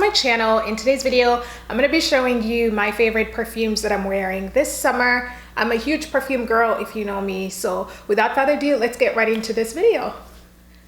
my channel. In today's video, I'm going to be showing you my favorite perfumes that I'm wearing this summer. I'm a huge perfume girl if you know me, so without further ado, let's get right into this video.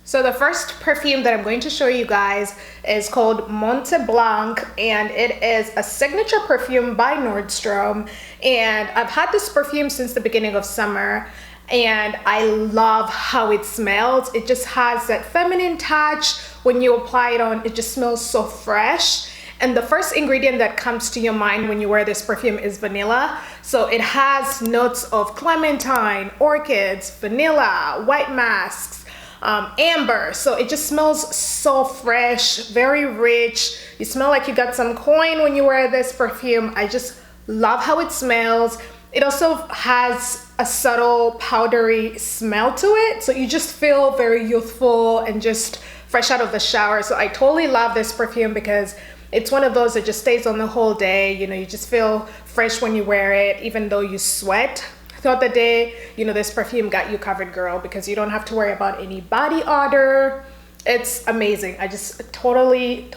So the first perfume that I'm going to show you guys is called Monteblanc, and it is a signature perfume by Nordstrom, and I've had this perfume since the beginning of summer. And I love how it smells. It just has that feminine touch. When you apply it on, it just smells so fresh. And the first ingredient that comes to your mind when you wear this perfume is vanilla. So it has notes of clementine, orchids, vanilla, white masks, amber. So it just smells so fresh, very rich. You smell like you got some coin when you wear this perfume. I just love how it smells. It also has a subtle powdery smell to it, so you just feel very youthful and just fresh out of the shower. So I totally love this perfume because it's one of those that just stays on the whole day. You know, you just feel fresh when you wear it, even though you sweat throughout the day. You know, this perfume got you covered, girl, because you don't have to worry about any body odor. It's amazing. I just totally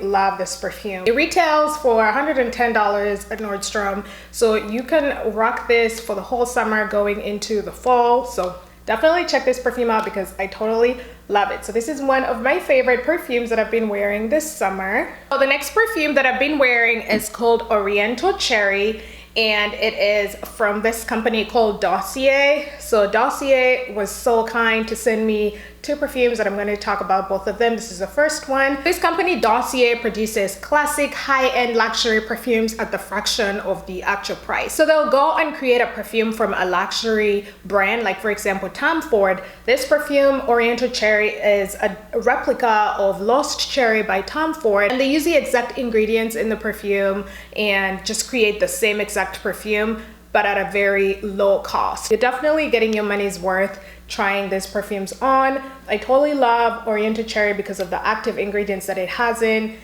love this perfume. It retails for $110 at Nordstrom, so you can rock this for the whole summer going into the fall. So definitely check this perfume out because I totally love it. So this is one of my favorite perfumes that I've been wearing this summer. So the next perfume that I've been wearing is called Oriental Cherry, and it is from this company called Dossier. So Dossier was so kind to send me two perfumes that I'm going to talk about, both of them. This is the first one. This company Dossier produces classic high-end luxury perfumes at the fraction of the actual price. So they'll go and create a perfume from a luxury brand, like for example Tom Ford. This perfume Oriental Cherry is a replica of Lost Cherry by Tom Ford, and they use the exact ingredients in the perfume and just create the same exact perfume but at a very low cost. You're definitely getting your money's worth trying these perfumes on. I totally love Oriental Cherry because of the active ingredients that it has in.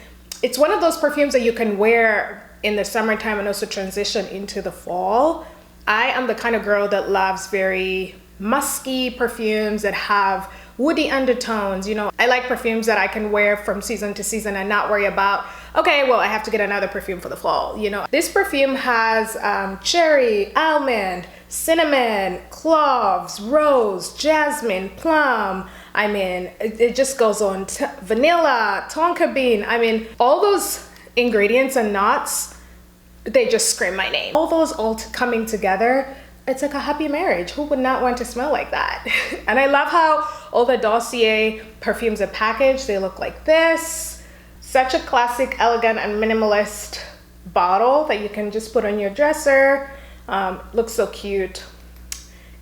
It's one of those perfumes that you can wear in the summertime and also transition into the fall. I am the kind of girl that loves very musky perfumes that have woody undertones. You know, I like perfumes that I can wear from season to season and not worry about, okay, well, I have to get another perfume for the fall. You know, this perfume has cherry, almond, cinnamon, cloves, rose, jasmine, plum. I mean, it just goes on. Vanilla, tonka bean. I mean, all those ingredients and notes, they just scream my name. All those coming together, it's like a happy marriage. Who would not want to smell like that? And I love how all the Dossier perfumes are packaged. They look like this. Such a classic, elegant, and minimalist bottle that you can just put on your dresser. Looks so cute.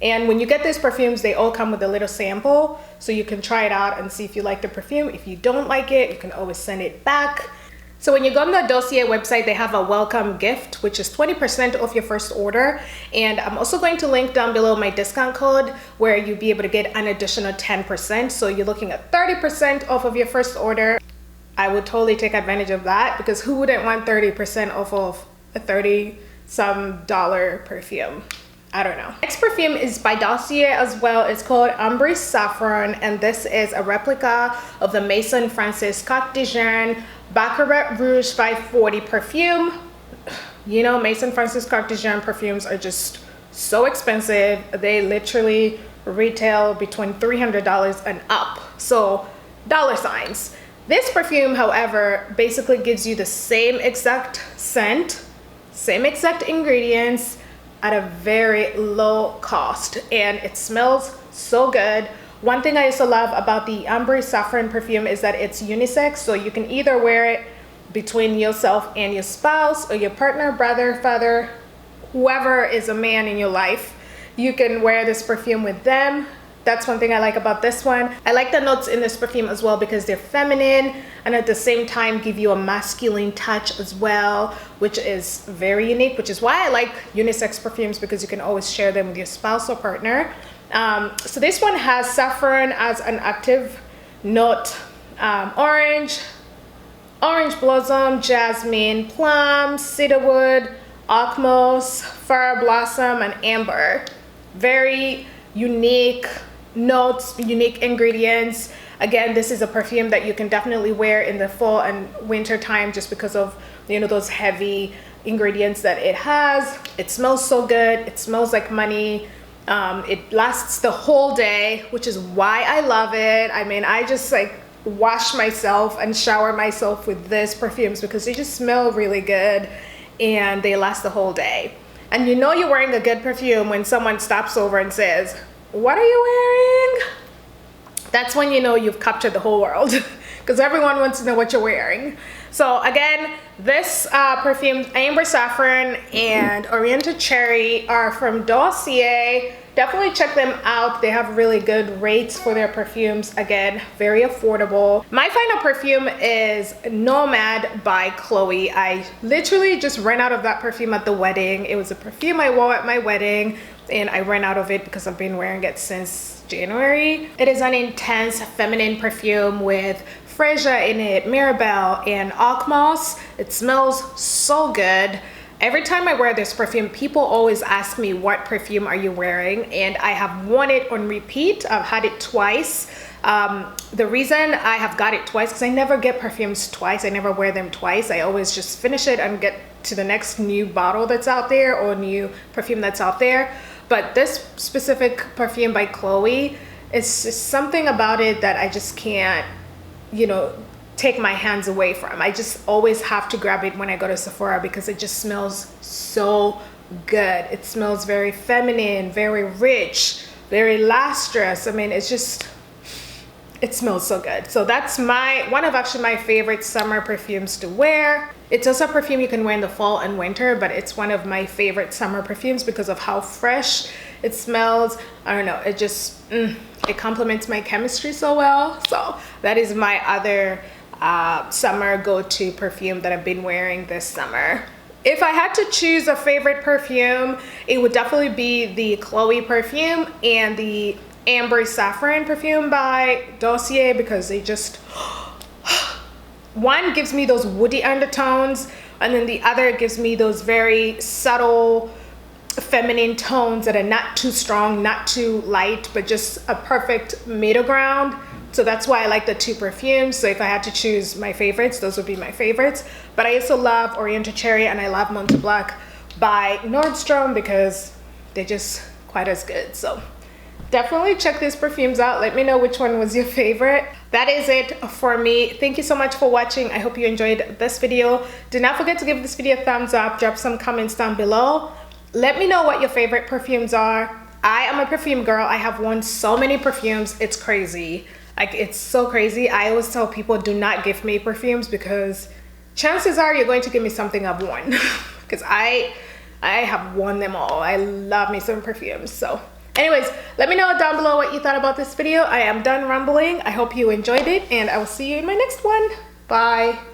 And when you get these perfumes, they all come with a little sample, so you can try it out and see if you like the perfume. If you don't like it, you can always send it back. So when you go on the Dossier website, they have a welcome gift, which is 20% off your first order. And I'm also going to link down below my discount code where you'll be able to get an additional 10%. So you're looking at 30% off of your first order. I would totally take advantage of that because who wouldn't want 30% off of a $30-some perfume? I don't know. Next perfume is by Dossier as well. It's called Ombre Saffron, and this is a replica of the Maison Francis Coq de Jean Baccarat Rouge 540 perfume. You know, Maison Francis Coq de Jean perfumes are just so expensive. They literally retail between $300 and up. So dollar signs. This perfume, however, basically gives you the same exact scent, same exact ingredients at a very low cost, and it smells so good. One thing I also love about the Ombre Saffron perfume is that it's unisex, so you can either wear it between yourself and your spouse or your partner, brother, father, whoever is a man in your life. You can wear this perfume with them. That's one thing I like about this one. I like the notes in this perfume as well because they're feminine and at the same time give you a masculine touch as well, which is very unique, which is why I like unisex perfumes, because you can always share them with your spouse or partner. So this one has saffron as an active note, orange blossom, jasmine, plum, cedarwood, osmos, fir blossom, and amber. Very unique, notes, unique ingredients. Again, this is a perfume that you can definitely wear in the fall and winter time just because of, you know, those heavy ingredients that it has. It smells so good. It smells like money. It lasts the whole day, which is why I love it. I mean, I just like wash myself and shower myself with these perfumes because they just smell really good and they last the whole day. And you know you're wearing a good perfume when someone stops over and says, "What are you wearing?" That's when you know you've captured the whole world because everyone wants to know what you're wearing. So again, this perfume, Ombre Saffron and Oriental Cherry, are from Dossier. Definitely check them out. They have really good rates for their perfumes. Again, very affordable. My final perfume is Nomad by Chloe. I literally just ran out of that perfume at the wedding. It was a perfume I wore at my wedding and I ran out of it because I've been wearing it since January. It is an intense feminine perfume with freesia in it, mirabelle, and moss. It smells so good. Every time I wear this perfume, people always ask me, what perfume are you wearing? And I have worn it on repeat. I've had it twice. The reason I have got it twice, because I never get perfumes twice. I never wear them twice. I always just finish it and get to the next new bottle that's out there or new perfume that's out there. But this specific perfume by Chloe, it's just something about it that I just can't, you know, take my hands away from. I just always have to grab it when I go to Sephora because it just smells so good. It smells very feminine, very rich, very lustrous. I mean, it's just, it smells so good. So that's one of actually my favorite summer perfumes to wear. It's also a perfume you can wear in the fall and winter, but it's one of my favorite summer perfumes because of how fresh it smells. I don't know, it just, it complements my chemistry so well. So that is my other summer go-to perfume that I've been wearing this summer. If I had to choose a favorite perfume, it would definitely be the Chloe perfume and the Ombre Saffron perfume by Dossier because they just, one gives me those woody undertones and then the other gives me those very subtle feminine tones that are not too strong, not too light, but just a perfect middle ground. So that's why I like the two perfumes. So if I had to choose my favorites, those would be my favorites. But I also love Oriental Cherry and I love Monteblanc by Nordstrom because they're just quite as good. So definitely check these perfumes out. Let me know which one was your favorite. That is it for me. Thank you so much for watching. I hope you enjoyed this video. Do not forget to give this video a thumbs up. Drop some comments down below. Let me know what your favorite perfumes are. I am a perfume girl. I have worn so many perfumes. It's crazy. Like, it's so crazy. I always tell people, do not gift me perfumes because chances are you're going to give me something I've worn because I have worn them all. I love me some perfumes. So anyways, let me know down below what you thought about this video. I am done rambling. I hope you enjoyed it and I will see you in my next one. Bye.